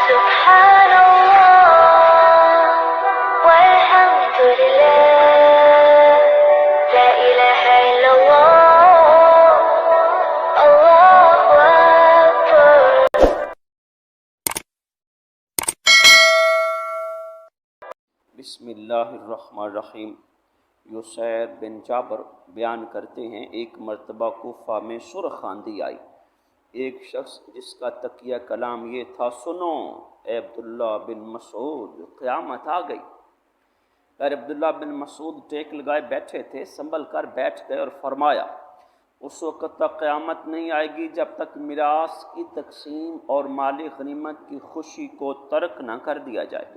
سبحان الله والحمد لله لا إله إلا الله الله أكبر. بسم اللہ الرحمن الرحیم. یسیر بن جابر بیان کرتے ہیں، ایک مرتبہ کوفہ میں سرخ آندھی آئی. ایک شخص جس کا تکیہ کلام یہ تھا، سنو اے عبداللہ بن مسعود، قیامت آ گئی. پھر عبداللہ بن مسعود ٹیک لگائے بیٹھے تھے، سنبھل کر بیٹھ گئے اور فرمایا، اس وقت تک قیامت نہیں آئے گی جب تک میراث کی تقسیم اور مال غنیمت کی خوشی کو ترک نہ کر دیا جائے.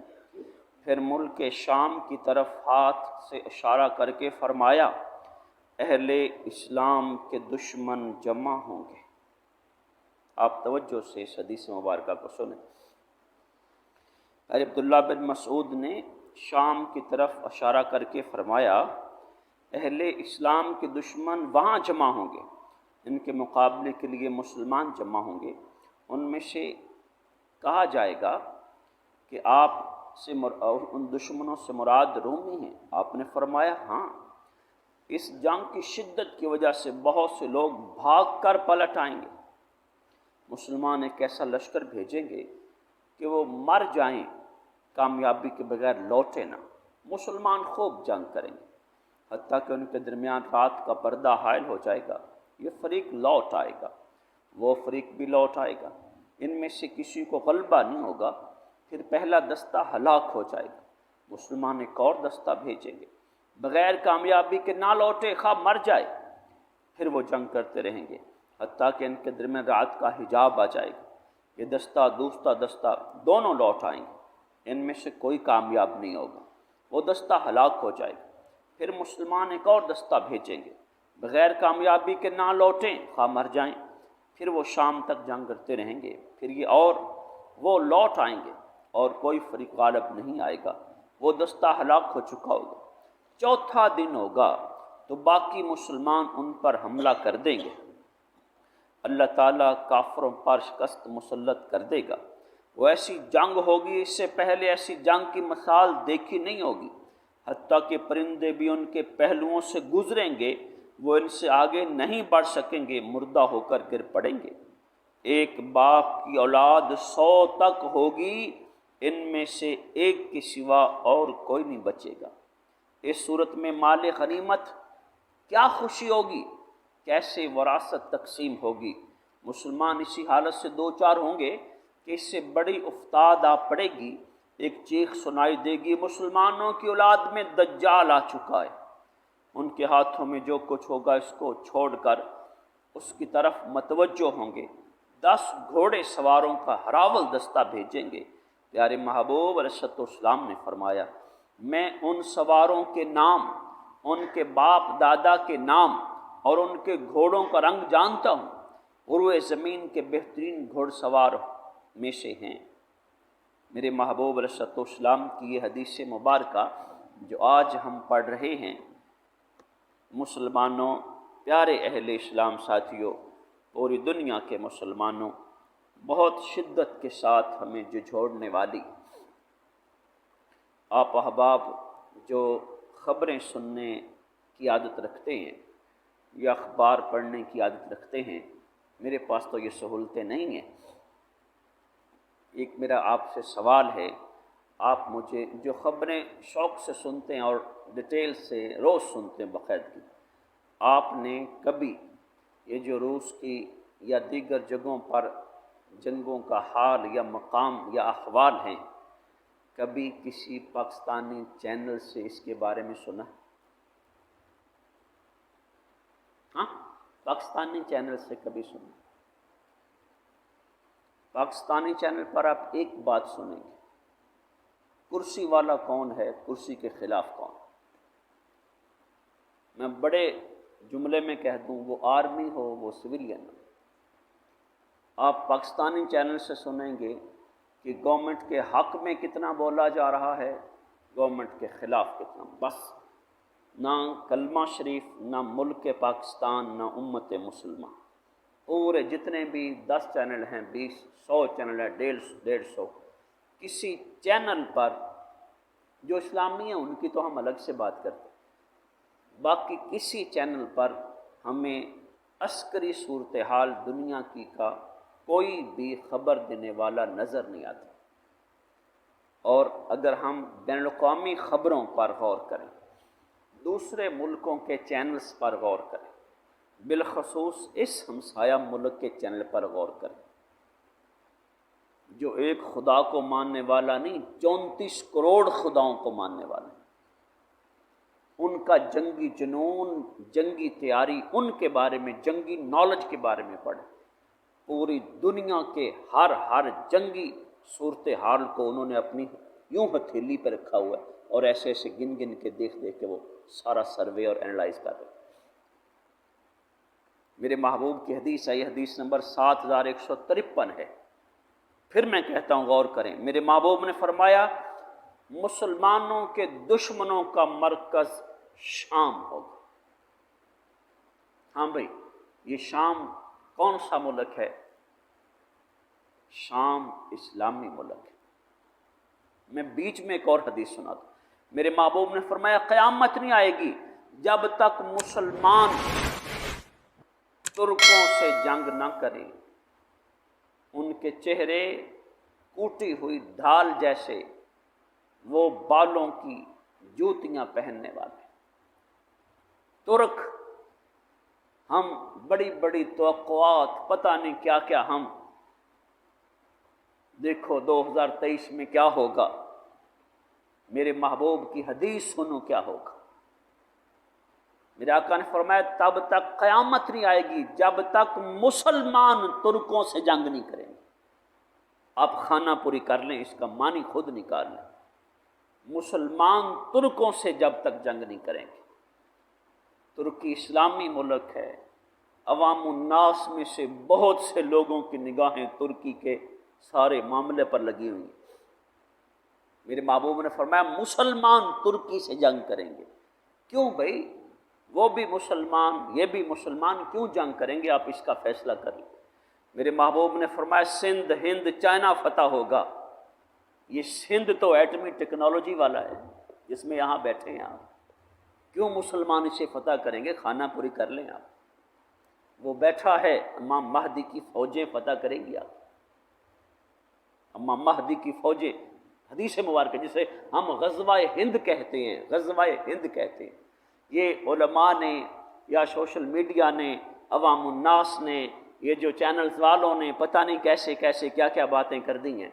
پھر ملک شام کی طرف ہاتھ سے اشارہ کر کے فرمایا، اہل اسلام کے دشمن جمع ہوں گے. آپ توجہ سے اس حدیث مبارکہ کو سنیں. عبداللہ بن مسعود نے شام کی طرف اشارہ کر کے فرمایا، اہل اسلام کے دشمن وہاں جمع ہوں گے، ان کے مقابلے کے لیے مسلمان جمع ہوں گے. ان میں سے کہا جائے گا کہ آپ سے ان دشمنوں سے مراد رومی ہیں. آپ نے فرمایا ہاں. اس جنگ کی شدت کی وجہ سے بہت سے لوگ بھاگ کر پلٹ آئیں گے. مسلمان ایک ایسا لشکر بھیجیں گے کہ وہ مر جائیں، کامیابی کے بغیر لوٹے نہ. مسلمان خوب جنگ کریں گے حتیٰ کہ ان کے درمیان رات کا پردہ حائل ہو جائے گا. یہ فریق لوٹ آئے گا، وہ فریق بھی لوٹ آئے گا. ان میں سے کسی کو غلبہ نہیں ہوگا. پھر پہلا دستہ ہلاک ہو جائے گا. مسلمان ایک اور دستہ بھیجیں گے، بغیر کامیابی کے نہ لوٹے، خواہ مر جائے. پھر وہ جنگ کرتے رہیں گے حتیٰ کہ ان کے درمیان رات کا حجاب آ جائے گا. یہ دستہ دوسرا دستہ دونوں لوٹ آئیں گے، ان میں سے کوئی کامیاب نہیں ہوگا، وہ دستہ ہلاک ہو جائے گا. پھر مسلمان ایک اور دستہ بھیجیں گے، بغیر کامیابی کے نہ لوٹیں، خواہ مر جائیں. پھر وہ شام تک جنگ کرتے رہیں گے. پھر وہ لوٹ آئیں گے اور کوئی فریق غالب نہیں آئے گا، وہ دستہ ہلاک ہو چکا ہوگا. چوتھا دن ہوگا تو باقی مسلمان ان پر حملہ کر دیں گے. اللہ تعالیٰ کافروں پر شکست مسلط کر دے گا. وہ ایسی جنگ ہوگی، اس سے پہلے ایسی جنگ کی مثال دیکھی نہیں ہوگی. حتیٰ کہ پرندے بھی ان کے پہلوؤں سے گزریں گے، وہ ان سے آگے نہیں بڑھ سکیں گے، مردہ ہو کر گر پڑیں گے. ایک باپ کی اولاد 100 تک ہوگی، ان میں سے ایک کے سوا اور کوئی نہیں بچے گا. اس صورت میں مال غنیمت کیا خوشی ہوگی، کیسے وراثت تقسیم ہوگی. مسلمان اسی حالت سے دو چار ہوں گے کہ اس سے بڑی افتاد آ پڑے گی. ایک چیخ سنائی دے گی، مسلمانوں کی اولاد میں دجال آ چکا ہے. ان کے ہاتھوں میں جو کچھ ہوگا اس کو چھوڑ کر اس کی طرف متوجہ ہوں گے. 10 گھوڑے سواروں کا ہراول دستہ بھیجیں گے. پیارے محبوب علیہ السلام نے فرمایا، میں ان سواروں کے نام، ان کے باپ دادا کے نام اور ان کے گھوڑوں کا رنگ جانتا ہوں. عروہ زمین کے بہترین گھوڑ سوار میں سے ہیں. میرے محبوب علیہ السلام کی یہ حدیث مبارکہ جو آج ہم پڑھ رہے ہیں، مسلمانوں، پیارے اہل اسلام ساتھیوں، پوری دنیا کے مسلمانوں، بہت شدت کے ساتھ ہمیں جھنجھوڑنے والی. آپ احباب جو خبریں سننے کی عادت رکھتے ہیں یا اخبار پڑھنے کی عادت رکھتے ہیں، میرے پاس تو یہ سہولتیں نہیں ہیں. ایک میرا آپ سے سوال ہے، آپ مجھے جو خبریں شوق سے سنتے ہیں اور ڈیٹیل سے روز سنتے ہیں باقاعدگی، آپ نے کبھی یہ جو روس کی یا دیگر جگہوں پر جنگوں کا حال یا مقام یا احوال ہیں، کبھی کسی پاکستانی چینل سے اس کے بارے میں سنا؟ ہاں، پاکستانی چینل سے کبھی سنا؟ پاکستانی چینل پر آپ ایک بات سنیں گے، کرسی والا کون ہے، کرسی کے خلاف کون. میں بڑے جملے میں کہہ دوں، وہ آرمی ہو، وہ سویلین ہو. آپ پاکستانی چینل سے سنیں گے کہ گورنمنٹ کے حق میں کتنا بولا جا رہا ہے، گورنمنٹ کے خلاف کتنا. بس نہ کلمہ شریف، نہ ملک پاکستان، نہ امت مسلمہ. پورے جتنے بھی 10 چینل ہیں، 20 100 چینل ہیں، 150 کسی چینل پر جو اسلامی ہیں ان کی تو ہم الگ سے بات کرتے ہیں، باقی کسی چینل پر ہمیں عسکری صورتحال دنیا کی کا کوئی بھی خبر دینے والا نظر نہیں آتا۔ اور اگر ہم بین الاقوامی خبروں پر غور کریں، دوسرے ملکوں کے چینلز پر غور کریں، بالخصوص اس ہمسایہ ملک کے چینل پر غور کریں جو ایک خدا کو ماننے والا نہیں، 34 کروڑ خداؤں کو ماننے والا ہے، ان کا جنگی جنون، جنگی تیاری، ان کے بارے میں جنگی نالج کے بارے میں پڑھیں۔ پوری دنیا کے ہر جنگی صورتحال کو انہوں نے اپنی یوں ہتھیلی پہ رکھا ہوا ہے، اور ایسے ایسے گن گن کے دیکھ کے وہ سارا سروے اور اینالائز کر رہے ہیں۔ میرے محبوب کی حدیث ہے، یہ حدیث نمبر 7153 ہے۔ پھر میں کہتا ہوں غور کریں، میرے محبوب نے فرمایا مسلمانوں کے دشمنوں کا مرکز شام ہوگا۔ ہاں بھائی، یہ شام کون سا ملک ہے؟ شام اسلامی ملک ہے۔ میں بیچ میں ایک اور حدیث سنا دوں، میرے محبوب نے فرمایا قیامت نہیں آئے گی جب تک مسلمان ترکوں سے جنگ نہ کریں، ان کے چہرے کوٹی ہوئی ڈھال جیسے، وہ بالوں کی جوتیاں پہننے والے ترک۔ ہم بڑی بڑی توقعات، پتہ نہیں کیا کیا، ہم دیکھو 2023 میں کیا ہوگا، میرے محبوب کی حدیث سنو کیا ہوگا۔ میرے آقا نے فرمایا تب تک قیامت نہیں آئے گی جب تک مسلمان ترکوں سے جنگ نہیں کریں گے۔ آپ خانہ پوری کر لیں، اس کا معنی خود نکال لیں۔ مسلمان ترکوں سے جب تک جنگ نہیں کریں گے۔ ترکی اسلامی ملک ہے، عوام الناس میں سے بہت سے لوگوں کی نگاہیں ترکی کے سارے معاملے پر لگی ہوئی ہیں۔ میرے محبوب نے فرمایا مسلمان ترکی سے جنگ کریں گے۔ کیوں بھائی، وہ بھی مسلمان، یہ بھی مسلمان، کیوں جنگ کریں گے؟ آپ اس کا فیصلہ کر لیں۔ میرے محبوب نے فرمایا سندھ، ہند، چائنا فتح ہوگا۔ یہ سندھ تو ایٹمی ٹیکنالوجی والا ہے جس میں یہاں بیٹھے ہیں آپ، کیوں مسلمان اسے فتح کریں گے؟ خانہ پوری کر لیں آپ۔ وہ بیٹھا ہے، امام مہدی کی فوجیں فتح کریں گی آپ۔ امام مہدی کی فوجیں، حدیث مبارکہ جسے ہم غزوہ ہند کہتے ہیں، غزوہ ہند کہتے ہیں، یہ علماء نے یا سوشل میڈیا نے، عوام الناس نے، یہ جو چینلز والوں نے پتہ نہیں کیسے کیسے کیا کیا باتیں کر دی ہیں،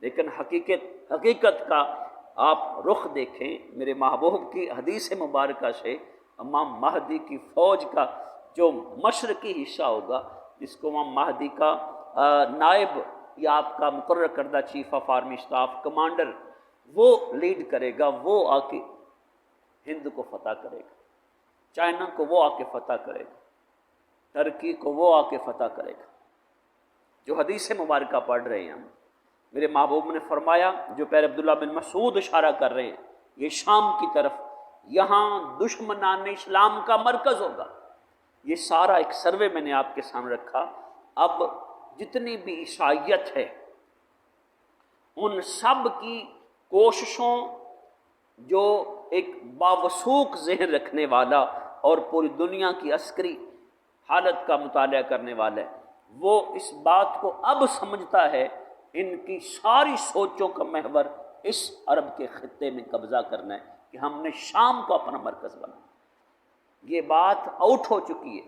لیکن حقیقت کا آپ رخ دیکھیں۔ میرے محبوب کی حدیث مبارکہ سے امام مہدی کی فوج کا جو مشرقی حصہ ہوگا، جس کو امام مہدی کا نائب یا آپ کا مقرر کردہ chief of army staff commander وہ لیڈ کرے گا، وہ آ کے ہند کو فتح کرے گا، چائنا کو وہ آ کے فتح کرے گا، ترکی کو وہ آ کے فتح کرے گا۔ جو حدیث مبارکہ پڑھ رہے ہیں ہم، میرے محبوب نے فرمایا، جو پیر عبداللہ بن مسعود اشارہ کر رہے ہیں، یہ شام کی طرف، یہاں دشمنان اسلام کا مرکز ہوگا۔ یہ سارا ایک سروے میں نے آپ کے سامنے رکھا۔ اب جتنی بھی عیسائیت ہے، ان سب کی کوششوں، جو ایک باوثوق ذہن رکھنے والا اور پوری دنیا کی عسکری حالت کا مطالعہ کرنے والا ہے، وہ اس بات کو اب سمجھتا ہے ان کی ساری سوچوں کا محور اس عرب کے خطے میں قبضہ کرنا ہے کہ ہم نے شام کو اپنا مرکز بنانا۔ یہ بات آؤٹ ہو چکی ہے،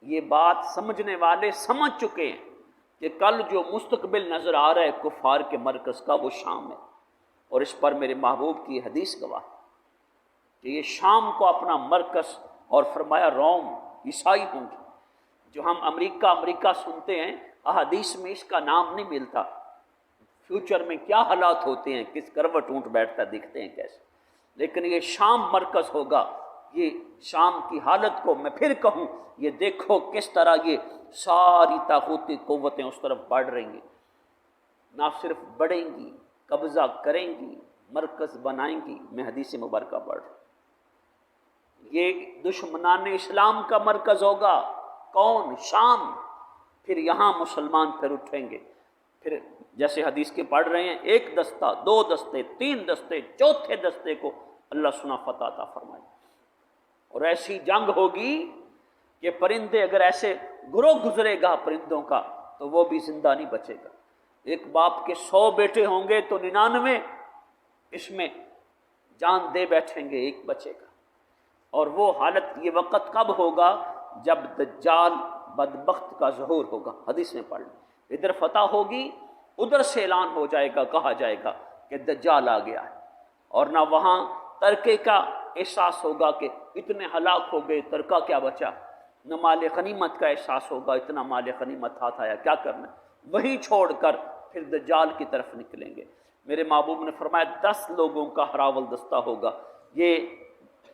یہ بات سمجھنے والے سمجھ چکے ہیں کہ کل جو مستقبل نظر آ رہا ہے کفار کے مرکز کا، وہ شام ہے، اور اس پر میرے محبوب کی حدیث گواہ ہے کہ یہ شام کو اپنا مرکز، اور فرمایا روم عیسائی ہوں گے۔ جو ہم امریکہ سنتے ہیں، احادیث میں اس کا نام نہیں ملتا۔ فیوچر میں کیا حالات ہوتے ہیں، کس کروٹ اونٹ بیٹھتا دکھتے ہیں کیسے، لیکن یہ شام مرکز ہوگا۔ یہ شام کی حالت کو میں پھر کہوں، یہ دیکھو کس طرح یہ ساری طاقتی قوتیں اس طرف بڑھ رہی ہیں، نہ صرف بڑھیں گی، قبضہ کریں گی، مرکز بنائیں گی۔ میں حدیث مبارکہ پڑھ رہا ہوں، یہ دشمنان اسلام کا مرکز ہوگا۔ کون؟ شام۔ پھر یہاں مسلمان پھر اٹھیں گے، پھر جیسے حدیث کے پڑھ رہے ہیں، ایک دستہ، دو دستے، تین دستے، چوتھے دستے کو اللہ سنا فتح عطا فرمائے۔ اور ایسی جنگ ہوگی کہ پرندے اگر ایسے گروہ گزرے گا پرندوں کا تو وہ بھی زندہ نہیں بچے گا۔ ایک باپ کے 100 بیٹے ہوں گے تو 99 اس میں جان دے بیٹھیں گے، ایک بچے گا۔ اور وہ حالت، یہ وقت کب ہوگا؟ جب دجال بدبخت کا ظہور ہوگا۔ حدیث میں پڑھ لیں، ادھر فتح ہوگی، ادھر سے اعلان ہو جائے گا، کہا جائے گا کہ دجال آ گیا ہے، اور نہ وہاں ترکے کا احساس ہوگا کہ اتنے ہلاک ہو گئے، ترکہ کیا بچا، نہ مال غنیمت کا احساس ہوگا، اتنا مال غنیمت ہاتھ آیا، کیا کرنا، وہی چھوڑ کر پھر دجال کی طرف نکلیں گے۔ میرے محبوب نے فرمایا 10 لوگوں کا ہراول دستہ ہوگا، یہ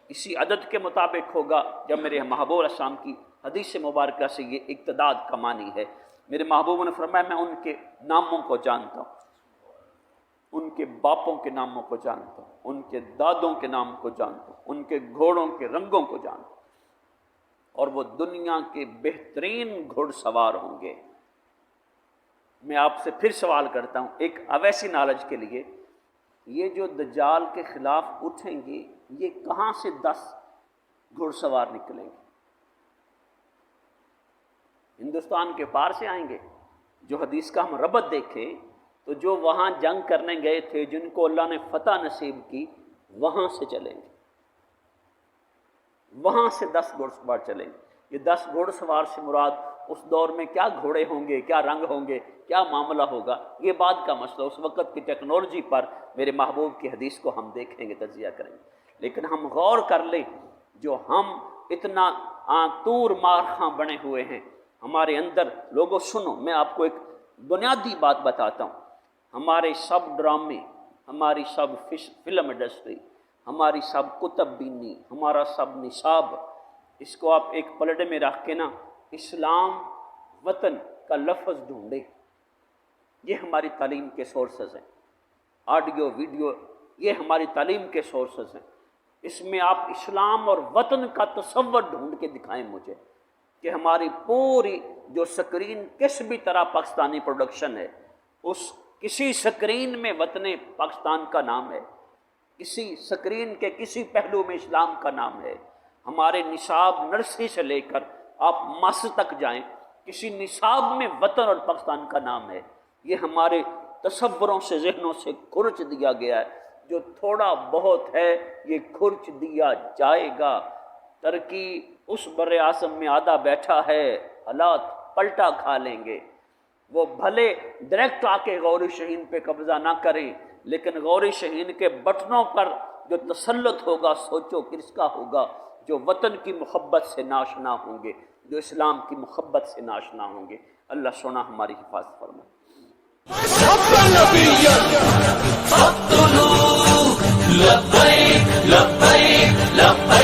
اسی عدد کے مطابق ہوگا جب میرے محبوب علیہ السلام کی حدیث مبارکہ سے یہ اقتداد کا معنی ہے۔ میرے محبوب نے فرمایا میں ان کے ناموں کو جانتا ہوں، ان کے باپوں کے ناموں کو جانتا ہوں، ان کے دادوں کے نام کو جانتا ہوں، ان کے گھوڑوں کے رنگوں کو جانتا ہوں، اور وہ دنیا کے بہترین گھڑ سوار ہوں گے۔ میں آپ سے پھر سوال کرتا ہوں ایک اویسی نالج کے لیے، یہ جو دجال کے خلاف اٹھیں گے یہ کہاں سے 10 گھڑ سوار نکلیں گے؟ ہندوستان کے پار سے آئیں گے؟ جو حدیث کا ہم ربط دیکھیں تو جو وہاں جنگ کرنے گئے تھے، جن کو اللہ نے فتح نصیب کی، وہاں سے چلیں گے، وہاں سے 10 گھوڑ سوار چلیں گے۔ یہ 10 گھوڑ سوار سے مراد اس دور میں کیا گھوڑے ہوں گے، کیا رنگ ہوں گے، کیا معاملہ ہوگا، یہ بعد کا مسئلہ، اس وقت کی ٹیکنالوجی پر میرے محبوب کی حدیث کو ہم دیکھیں گے، تجزیہ کریں گے۔ لیکن ہم غور کر لیں، جو ہم اتنا آتور مارخاں بنے ہوئے ہیں ہمارے اندر، لوگوں سنو، میں آپ کو ایک بنیادی بات بتاتا ہوں، ہمارے سب ڈرامے، ہماری سب فلم انڈسٹری، ہماری سب کتب بینی، ہمارا سب نصاب، اس کو آپ ایک پلڑے میں رکھ کے نا اسلام وطن کا لفظ ڈھونڈے، یہ ہماری تعلیم کے سورسز ہیں، آڈیو ویڈیو یہ ہماری تعلیم کے سورسز ہیں۔ اس میں آپ اسلام اور وطن کا تصور ڈھونڈ کے دکھائیں مجھے کہ ہماری پوری جو سکرین کس بھی طرح پاکستانی پروڈکشن ہے، اس کسی سکرین میں وطن پاکستان کا نام ہے، کسی سکرین کے کسی پہلو میں اسلام کا نام ہے۔ ہمارے نصاب نرسری سے لے کر آپ ماس تک جائیں، کسی نصاب میں وطن اور پاکستان کا نام ہے۔ یہ ہمارے تصوروں سے، ذہنوں سے کھرچ دیا گیا ہے، جو تھوڑا بہت ہے یہ کھرچ دیا جائے گا۔ ترکی اس بر اعظم میں آدھا بیٹھا ہے، حالات پلٹا کھا لیں گے۔ وہ بھلے ڈائریکٹ آ کے غوری شاہین پہ قبضہ نہ کریں، لیکن غوری شاہین کے بٹنوں پر جو تسلط ہوگا، سوچو کس کا ہوگا؟ جو وطن کی محبت سے ناشنا ہوں گے، جو اسلام کی محبت سے ناشنا ہوں گے۔ اللہ سونا ہماری حفاظت فرمائے۔ لبیک لبیک لبیک